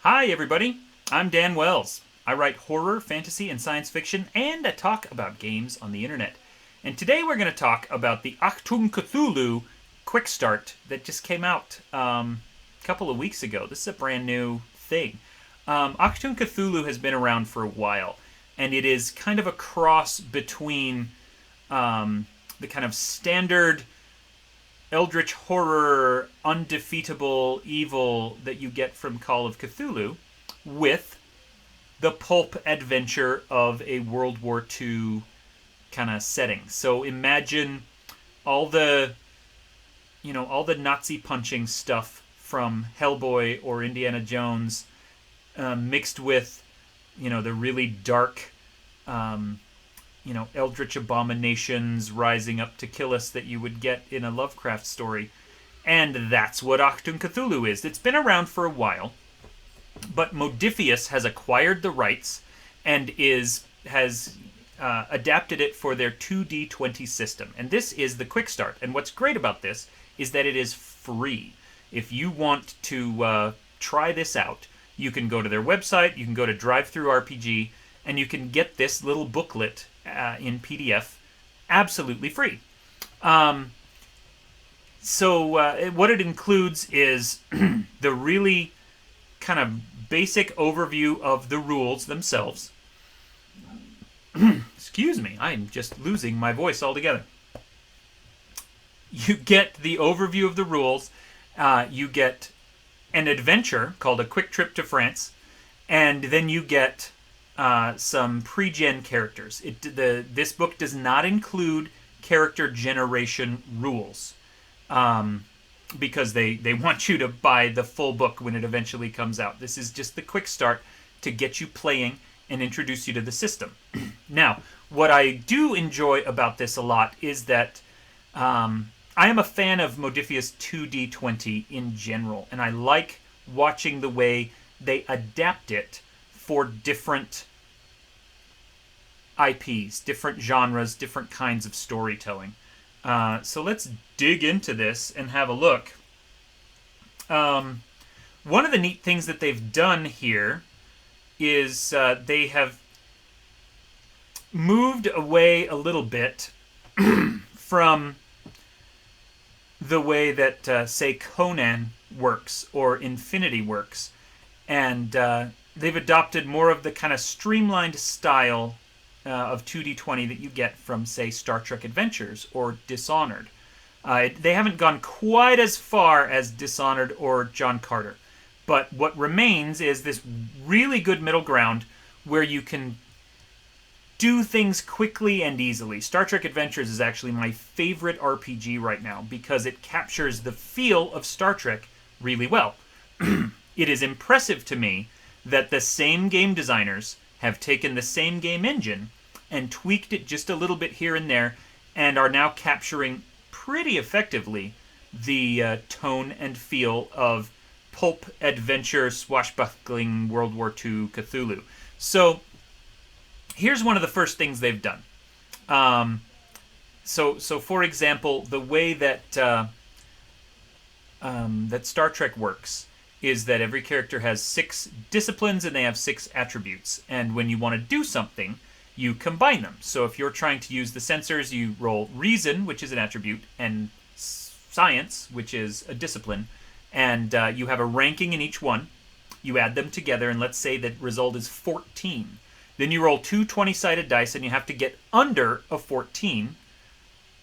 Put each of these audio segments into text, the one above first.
Hi, everybody. I'm Dan Wells. I write horror, fantasy, and science fiction, and I talk about games on the internet. And today we're going to talk about the Achtung Cthulhu Quickstart that just came out a couple of weeks ago. This is a brand new thing. Achtung Cthulhu has been around for a while, and it is kind of a cross between the kind of standard eldritch horror, undefeatable evil that you get from Call of Cthulhu with the pulp adventure of a World War II kind of setting. So imagine all the Nazi punching stuff from Hellboy or Indiana Jones mixed with the really dark eldritch abominations rising up to kill us that you would get in a Lovecraft story. And that's what Achtung Cthulhu is. It's been around for a while, but Modiphius has acquired the rights and has adapted it for their 2D20 system. And this is the Quickstart. And what's great about this is that it is free. If you want to try this out, you can go to their website, you can go to DriveThruRPG, and you can get this little booklet in PDF absolutely free. So what it includes is the really kind of basic overview of the rules themselves. Excuse me, I'm just losing my voice altogether. You get the overview of the rules. You get an adventure called A Quick Trip to France. And then you get some pre-gen characters. This book does not include character generation rules because they want you to buy the full book when it eventually comes out. This is just the quick start to get you playing and introduce you to the system. Now, what I do enjoy about this a lot is that I am a fan of Modiphius 2D20 in general, and I like watching the way they adapt it for different IPs, different genres, different kinds of storytelling. So let's dig into this and have a look. One of the neat things that they've done here is they have moved away a little bit from the way that, say, Conan works or Infinity works. And they've adopted more of the kind of streamlined style of 2D20 that you get from, say, Star Trek Adventures or Dishonored. They haven't gone quite as far as Dishonored or John Carter. But what remains is this really good middle ground where you can do things quickly and easily. Star Trek Adventures is actually my favorite RPG right now because it captures the feel of Star Trek really well. It is impressive to me that the same game designers have taken the same game engine and tweaked it just a little bit here and there and are now capturing pretty effectively the tone and feel of pulp adventure swashbuckling World War II Cthulhu. So here's one of the first things they've done. So for example, the way that that Star Trek works is that every character has 6 disciplines and they have 6 attributes. And when you want to do something, you combine them. So if you're trying to use the sensors, you roll reason, which is an attribute, and science, which is a discipline. And you have a ranking in each one. You add them together, and let's say the result is 14. Then you roll 2 20-sided dice, and you have to get under a 14,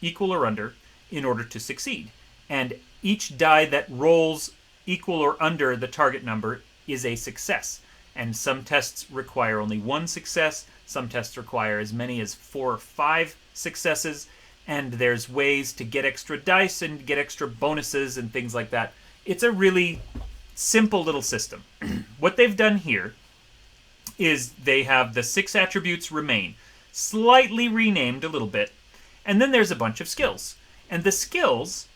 equal or under, in order to succeed. And each die that rolls equal or under the target number is a success. And some tests require only 1 success. Some tests require as many as 4 or 5 successes. And there's ways to get extra dice and get extra bonuses and things like that. It's a really simple little system. What they've done here is they have the 6 attributes remain, slightly renamed a little bit, and then there's a bunch of skills. And the skills,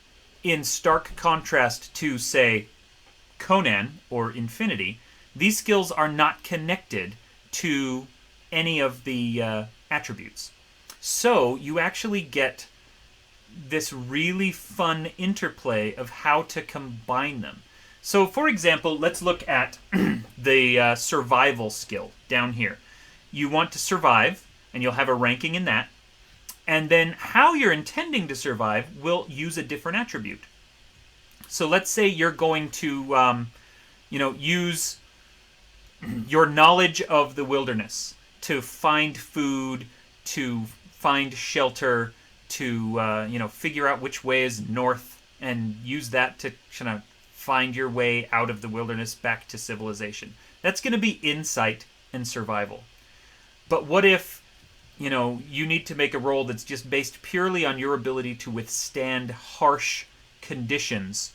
in stark contrast to, say, Conan or Infinity, these skills are not connected to any of the attributes. So you actually get this really fun interplay of how to combine them. So, for example, let's look at the survival skill down here. You want to survive, and you'll have a ranking in that. And then how you're intending to survive will use a different attribute. So let's say you're going to, use your knowledge of the wilderness to find food, to find shelter, to figure out which way is north, and use that to kind of find your way out of the wilderness back to civilization. That's going to be insight and survival. But what if, you need to make a roll that's just based purely on your ability to withstand harsh conditions,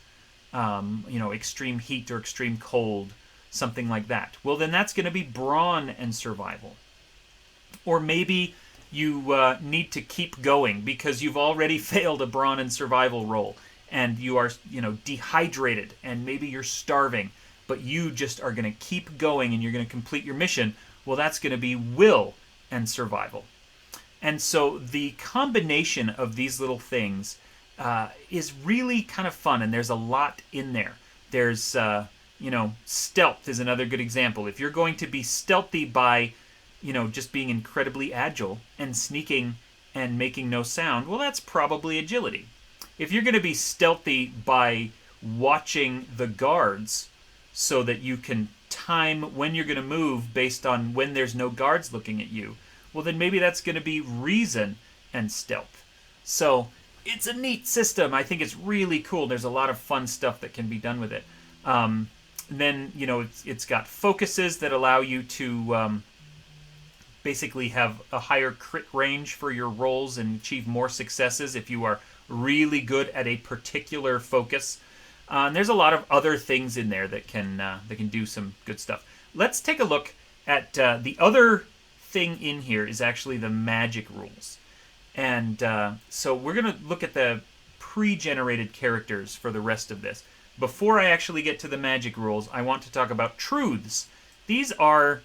extreme heat or extreme cold, something like that. Well, then that's going to be brawn and survival. Or maybe you need to keep going because you've already failed a brawn and survival roll, and you are, dehydrated, and maybe you're starving, but you just are going to keep going and you're going to complete your mission. Well, that's going to be will and survival. And so the combination of these little things is really kind of fun, and there's a lot in there. There's, stealth is another good example. If you're going to be stealthy by, just being incredibly agile and sneaking and making no sound, well, that's probably agility. If you're going to be stealthy by watching the guards so that you can time when you're going to move based on when there's no guards looking at you, well, then maybe that's going to be reason and stealth. So it's a neat system. I think it's really cool. There's a lot of fun stuff that can be done with it. Then, it's got focuses that allow you to basically have a higher crit range for your rolls and achieve more successes if you are really good at a particular focus. And there's a lot of other things in there that can do some good stuff. Let's take a look at the other thing in here is actually the magic rules. And so we're going to look at the pre-generated characters for the rest of this. Before I actually get to the magic rules, I want to talk about truths. These are,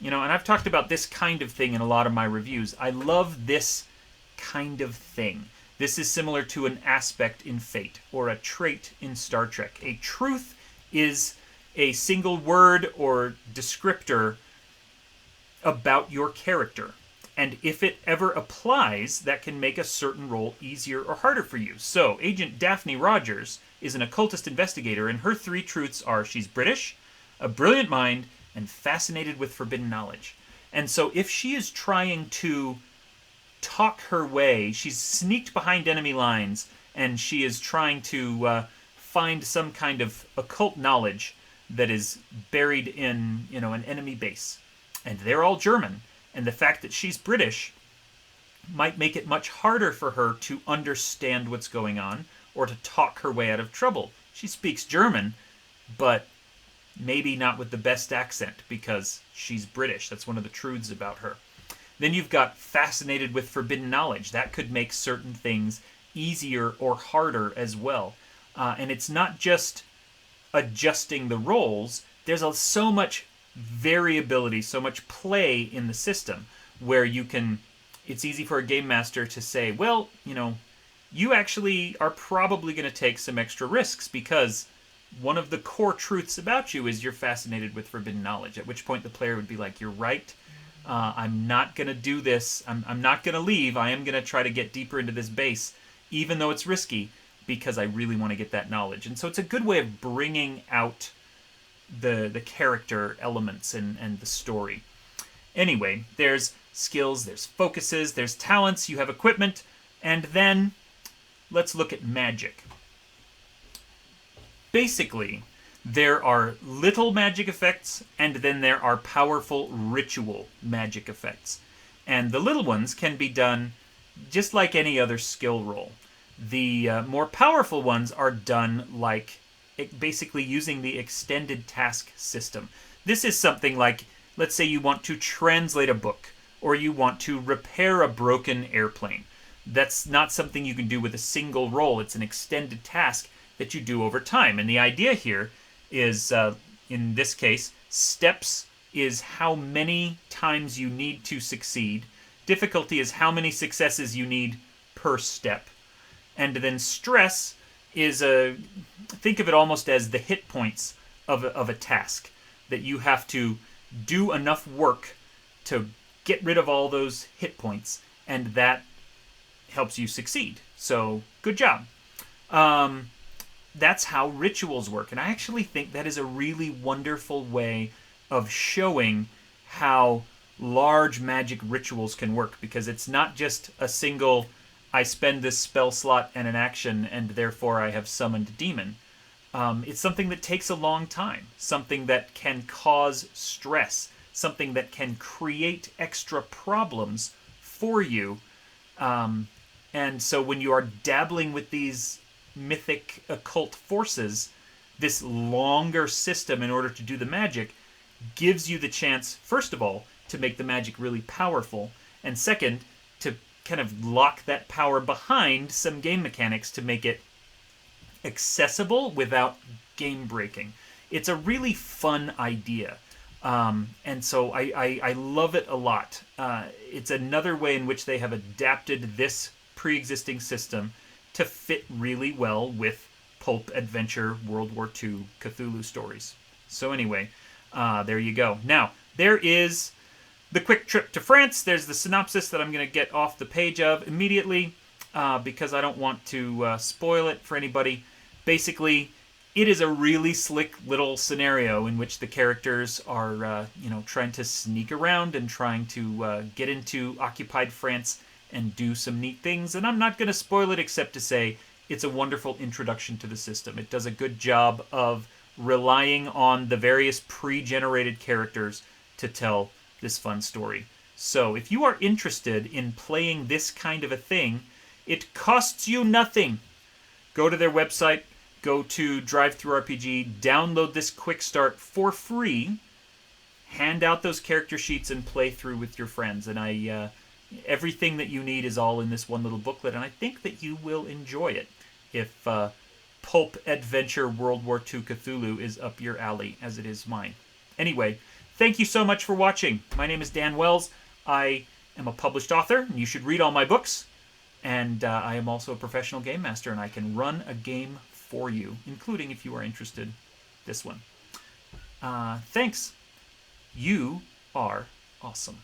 and I've talked about this kind of thing in a lot of my reviews. I love this kind of thing. This is similar to an aspect in Fate or a trait in Star Trek. A truth is a single word or descriptor about your character. And if it ever applies, that can make a certain role easier or harder for you. So, Agent Daphne Rogers is an occultist investigator, and her 3 truths are she's British, a brilliant mind, and fascinated with forbidden knowledge. And so if she is trying to talk her way, she's sneaked behind enemy lines, and she is trying to find some kind of occult knowledge that is buried in, an enemy base. And they're all German. And the fact that she's British might make it much harder for her to understand what's going on or to talk her way out of trouble. She speaks German, but maybe not with the best accent because she's British. That's one of the truths about her. Then you've got fascinated with forbidden knowledge. That could make certain things easier or harder as well. And it's not just adjusting the roles. There's so much variability, so much play in the system where it's easy for a game master to say, well, you actually are probably going to take some extra risks because one of the core truths about you is you're fascinated with forbidden knowledge, at which point the player would be like, you're right, I'm not going to do this, I'm not going to leave, I am going to try to get deeper into this base, even though it's risky, because I really want to get that knowledge. And so it's a good way of bringing out the character elements and the story. Anyway, there's skills, there's focuses, there's talents, you have equipment, and then let's look at magic. Basically, there are little magic effects, and then there are powerful ritual magic effects. And the little ones can be done just like any other skill roll. The more powerful ones are done like basically using the extended task system. This is something like, let's say you want to translate a book, or you want to repair a broken airplane. That's not something you can do with a single roll. It's an extended task that you do over time. And the idea here is, in this case, steps is how many times you need to succeed. Difficulty is how many successes you need per step. And then stress is think of it almost as the hit points of a task. that you have to do enough work to get rid of all those hit points, and that helps you succeed. So, good job. That's how rituals work. And I actually think that is a really wonderful way of showing how large magic rituals can work, because it's not just a single, I spend this spell slot and an action, and therefore I have summoned a demon. It's something that takes a long time, something that can cause stress, something that can create extra problems for you. And so when you are dabbling with these mythic occult forces, this longer system in order to do the magic gives you the chance, first of all, to make the magic really powerful, and second, to kind of lock that power behind some game mechanics to make it accessible without game breaking. It's a really fun idea. And so I love it a lot. It's another way in which they have adapted this pre-existing system to fit really well with pulp adventure World War II Cthulhu stories. So anyway, there you go. Now, there is the quick trip to France. There's the synopsis that I'm going to get off the page of immediately because I don't want to spoil it for anybody. Basically, it is a really slick little scenario in which the characters are, trying to sneak around and trying to get into occupied France and do some neat things. And I'm not going to spoil it except to say it's a wonderful introduction to the system. It does a good job of relying on the various pre-generated characters to tell this fun story. So if you are interested in playing this kind of a thing, it costs you nothing. Go to their website, go to DriveThruRPG, download this Quickstart for free, hand out those character sheets, and play through with your friends. And everything that you need is all in this one little booklet, and I think that you will enjoy it if pulp adventure World War II Cthulhu is up your alley, as it is mine. Anyway, thank you so much for watching. My name is Dan Wells. I am a published author, and you should read all my books. And I am also a professional game master, and I can run a game for you, including, if you are interested, this one. Thanks. You are awesome.